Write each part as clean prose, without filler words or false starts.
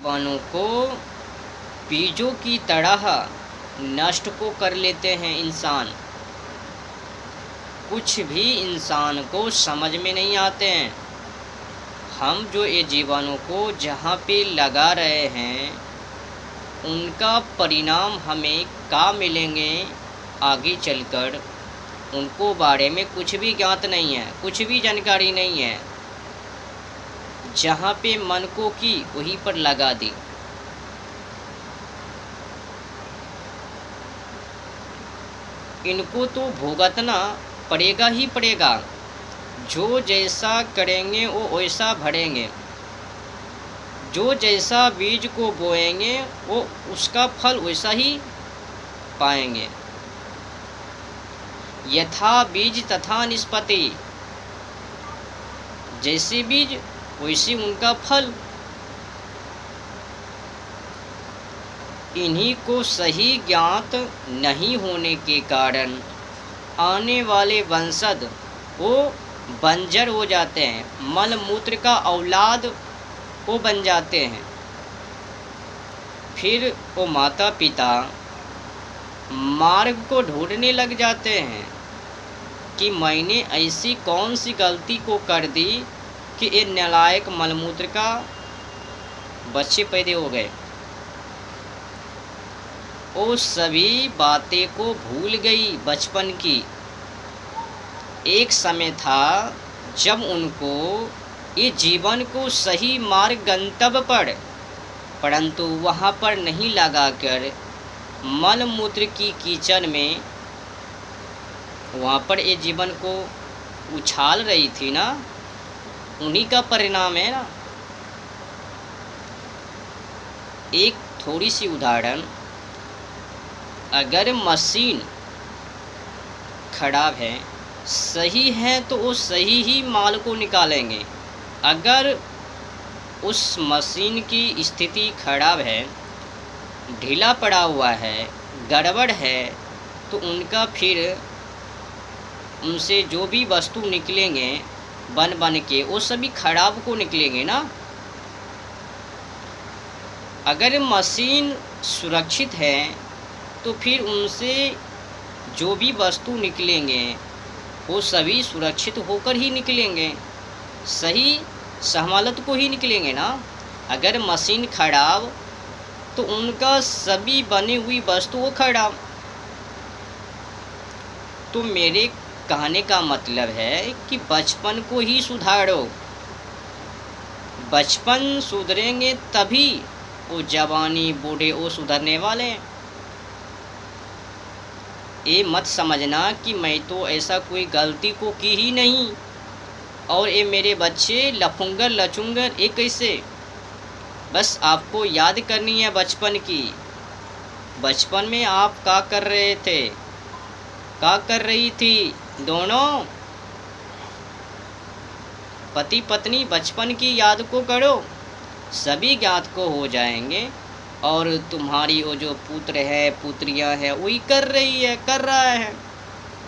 जीवाणु को बीजों की तरह नष्ट को कर लेते हैं इंसान। कुछ भी इंसान को समझ में नहीं आते हैं। हम जो ये जीवाणु को जहाँ पे लगा रहे हैं उनका परिणाम हमें क्या मिलेंगे आगे चलकर, उनको बारे में कुछ भी ज्ञात नहीं है, कुछ भी जानकारी नहीं है। जहाँ पे मन को की वहीं पर लगा दी। इनको तो भुगतना पड़ेगा ही पड़ेगा। जो जैसा करेंगे वो वैसा भरेंगे। जो जैसा बीज को बोएंगे वो उसका फल वैसा ही पाएंगे। यथा बीज तथा निष्पत्ति, जैसे बीज वैसे उनका फल। इन्हीं को सही ज्ञात नहीं होने के कारण आने वाले वंशज वो बंजर हो जाते हैं, मल मूत्र का औलाद वो बन जाते हैं। फिर वो माता पिता मार्ग को ढूंढने लग जाते हैं कि मैंने ऐसी कौन सी गलती को कर दी कि ये नालायक मलमूत्र का बच्चे पैदा हो गए। वो सभी बातें को भूल गई बचपन की। एक समय था जब उनको ये जीवन को सही मार्ग गंतव्य पर, परंतु वहाँ पर नहीं लगाकर मल मूत्र की कीचड़ में वहाँ पर ये जीवन को उछाल रही थी ना, उन्हीं का परिणाम है ना। एक थोड़ी सी उदाहरण, अगर मशीन खराब है, सही है तो वो सही ही माल को निकालेंगे। अगर उस मशीन की स्थिति खराब है, ढीला पड़ा हुआ है, गड़बड़ है, तो उनका फिर उनसे जो भी वस्तु निकलेंगे बन के वो सभी खराब को निकलेंगे ना। अगर मशीन सुरक्षित है तो फिर उनसे जो भी वस्तु निकलेंगे वो सभी सुरक्षित होकर ही निकलेंगे, सही सहमालत को ही निकलेंगे ना। अगर मशीन खराब तो उनका सभी बनी हुई वस्तु खराब। तो मेरे कहने का मतलब है कि बचपन को ही सुधारो। बचपन सुधरेंगे तभी वो जवानी बूढ़े वो सुधरने वाले हैं। ये मत समझना कि मैं तो ऐसा कोई गलती को की ही नहीं और ये मेरे बच्चे लफुंगर लचुंगर, ये कैसे। बस आपको याद करनी है बचपन की। बचपन में आप क्या कर रहे थे, क्या कर रही थी, दोनों पति पत्नी बचपन की याद को करो, सभी ज्ञात को हो जाएंगे। और तुम्हारी वो जो पुत्र है पुत्रियां है वही कर रही है, कर रहा है।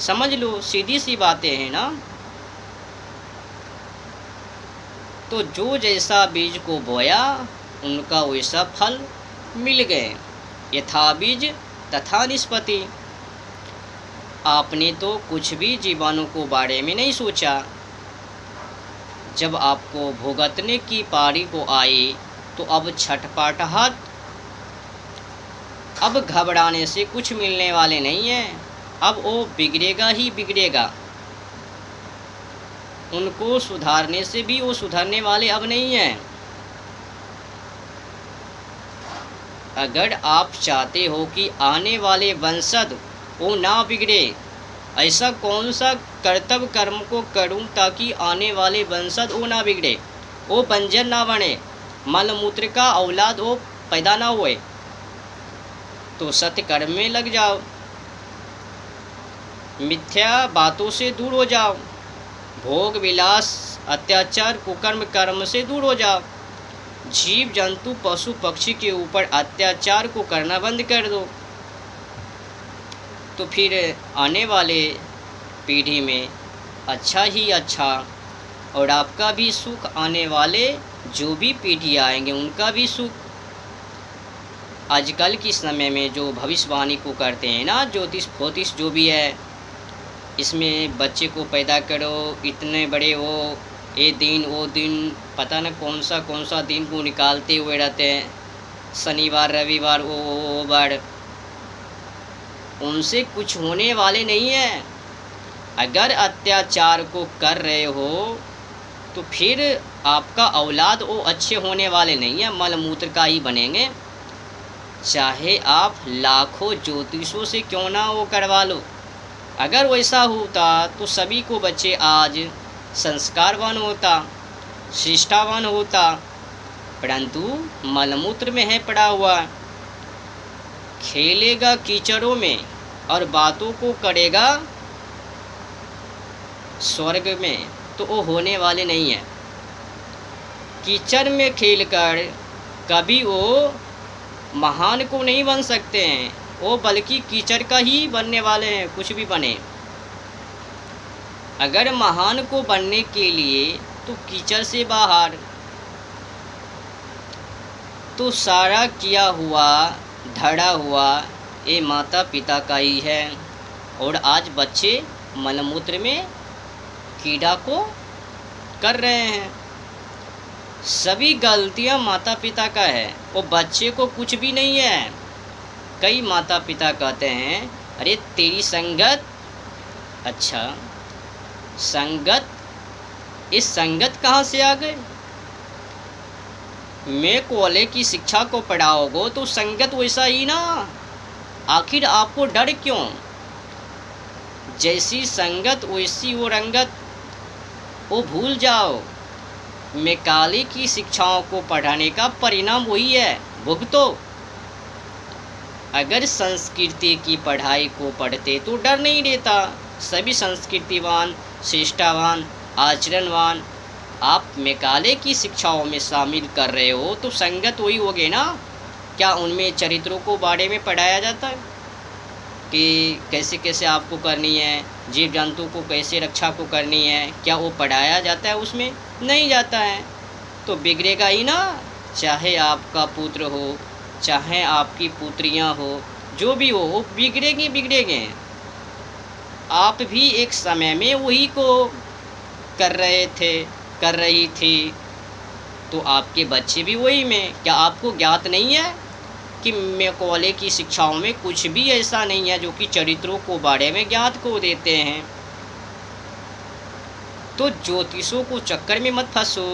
समझ लो, सीधी सी बातें हैं ना। तो जो जैसा बीज को बोया उनका वैसा फल मिल गए। यथा बीज तथा निष्पत्ति। आपने तो कुछ भी जीवाणु को बारे में नहीं सोचा। जब आपको भुगतने की पारी को आई तो अब छटपटाहट, अब घबराने से कुछ मिलने वाले नहीं है। अब वो बिगड़ेगा ही बिगड़ेगा। उनको सुधारने से भी वो सुधरने वाले अब नहीं हैं। अगर आप चाहते हो कि आने वाले वंशज वो ना बिगड़े, ऐसा कौन सा कर्तव्य कर्म को करूं ताकि आने वाले वंशज वो ना बिगड़े, वो बंजर ना बने, मलमूत्र का औलाद वो पैदा ना हुए, तो सत्य कर्म में लग जाओ, मिथ्या बातों से दूर हो जाओ, भोग विलास अत्याचार कुकर्म कर्म से दूर हो जाओ, जीव जंतु पशु पक्षी के ऊपर अत्याचार को करना बंद कर दो। तो फिर आने वाले पीढ़ी में अच्छा ही अच्छा, और आपका भी सुख, आने वाले जो भी पीढ़ी आएंगे उनका भी सुख आजकल के समय में जो भविष्यवाणी को करते हैं ना, ज्योतिष फोतिष जो भी है, इसमें बच्चे को पैदा करो, इतने बड़े हो, ये दिन वो दिन, पता न कौन सा दिन को निकालते हुए रहते हैं, शनिवार रविवार वो बार। उनसे कुछ होने वाले नहीं है। अगर अत्याचार को कर रहे हो तो फिर आपका औलाद वो अच्छे होने वाले नहीं है, मलमूत्र का ही बनेंगे। चाहे आप लाखों ज्योतिषों से क्यों ना वो करवा लो। अगर वैसा होता तो सभी को बच्चे आज संस्कारवान होता, शिष्टावान होता, परंतु मलमूत्र में है पड़ा हुआ। खेलेगा कीचड़ों में और बातों को करेगा स्वर्ग में, तो वो होने वाले नहीं है। कीचड़ में खेलकर कभी वो महान को नहीं बन सकते हैं, वो बल्कि कीचड़ का ही बनने वाले हैं, कुछ भी बने। अगर महान को बनने के लिए तो कीचड़ से बाहर, तो सारा किया हुआ धड़ा हुआ ये माता पिता का ही है। और आज बच्चे मलमूत्र में कीड़ा को कर रहे हैं। सभी गलतियां माता पिता का है, वो बच्चे को कुछ भी नहीं है। कई माता पिता कहते हैं अरे तेरी संगत, अच्छा संगत, इस संगत कहाँ से आ गए? मैं कॉलेज की शिक्षा को पढ़ाओगे तो संगत वैसा ही ना, आखिर आपको डर क्यों? जैसी संगत वैसी वो रंगत, वो भूल जाओ। मैकाले की शिक्षाओं को पढ़ाने का परिणाम वही है, भुगतो। अगर संस्कृति की पढ़ाई को पढ़ते तो डर नहीं रहता। सभी संस्कृतिवान, शिष्टावान, आचरणवान आप मैकाले की शिक्षाओं में शामिल कर रहे हो तो संगत वही होगे ना। क्या उनमें चरित्रों को बारे में पढ़ाया जाता है कि कैसे कैसे आपको करनी है, जीव जंतु को कैसे रक्षा को करनी है? क्या वो पढ़ाया जाता है? उसमें नहीं जाता है, तो बिगड़ेगा ही ना। चाहे आपका पुत्र हो, चाहे आपकी पुत्रियां हो, जो भी हो, वो बिगड़ेंगे। आप भी एक समय में वही को कर रही थी, तो आपके बच्चे भी वही में। क्या आपको ज्ञात नहीं है कि मैकाले की शिक्षाओं में कुछ भी ऐसा नहीं है जो कि चरित्रों को बारे में ज्ञात को देते हैं? तो ज्योतिषों को चक्कर में मत फंसो।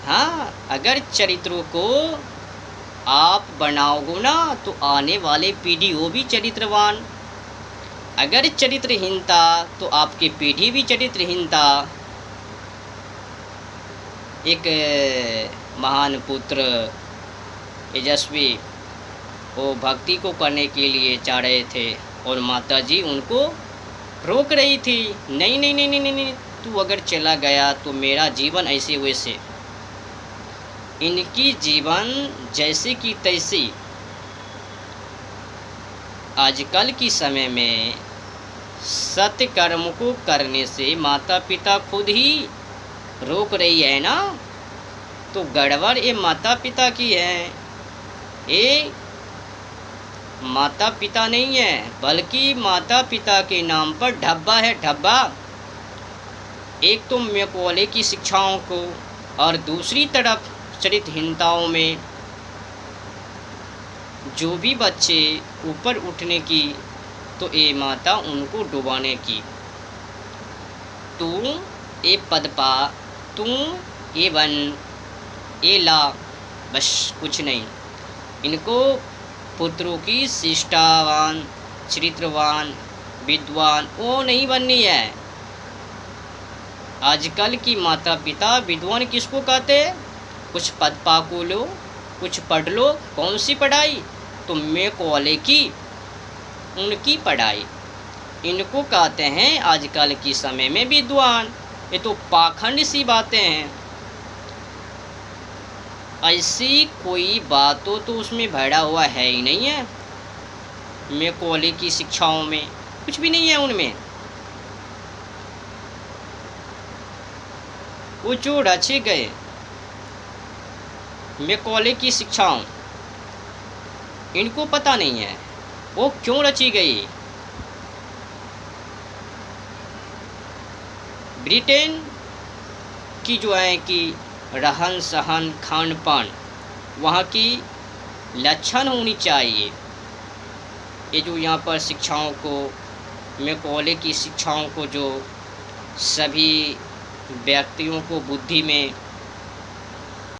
हाँ, अगर चरित्रों को आप बनाओगे ना तो आने वाले पीढ़ी वो भी चरित्रवान। अगर चरित्रहीनता तो आपकी पीढ़ी भी चरित्रहीनता। एक महान पुत्र यशस्वी वो भक्ति को करने के लिए चाह रहे थे और माताजी उनको रोक रही थी, नहीं नहीं नहीं नहीं नहीं, नहीं। तू अगर चला गया तो मेरा जीवन ऐसे वैसे। इनकी जीवन जैसे कि तैसी। आजकल की समय में सत्य कर्म को करने से माता पिता खुद ही रोक रही है ना, तो गड़बड़ ये माता पिता की है। ये माता पिता नहीं है, बल्कि माता पिता के नाम पर ढब्बा है, ढब्बा। एक तो मैकाले की शिक्षाओं को और दूसरी तरफ चरित्रहीनताओं में जो भी बच्चे ऊपर उठने की, तो ये माता उनको डुबाने की। तू ये पद पा, तू ये बन, ये ला, बस कुछ नहीं। इनको पुत्रों की शिष्टावान, चरित्रवान, विद्वान वो नहीं बननी है। आजकल की माता पिता विद्वान किसको कहते हैं? कुछ पद पा को लो, कुछ पढ़ लो। कौन सी पढ़ाई? तो मैकाले की, उनकी पढ़ाई। इनको कहते हैं आजकल की समय में विद्वान। ये तो पाखंड सी बातें हैं। ऐसी कोई बातों तो उसमें भरा हुआ है ही नहीं है। मैकाले की शिक्षाओं में कुछ भी नहीं है। उनमें वो जो रचे गए मैकाले की शिक्षाओं, इनको पता नहीं है वो क्यों रची गई। ब्रिटेन की जो है कि रहन सहन खान पान वहाँ की लक्षण होनी चाहिए। ये जो यहाँ पर शिक्षाओं को मैकॉले की शिक्षाओं को जो सभी व्यक्तियों को बुद्धि में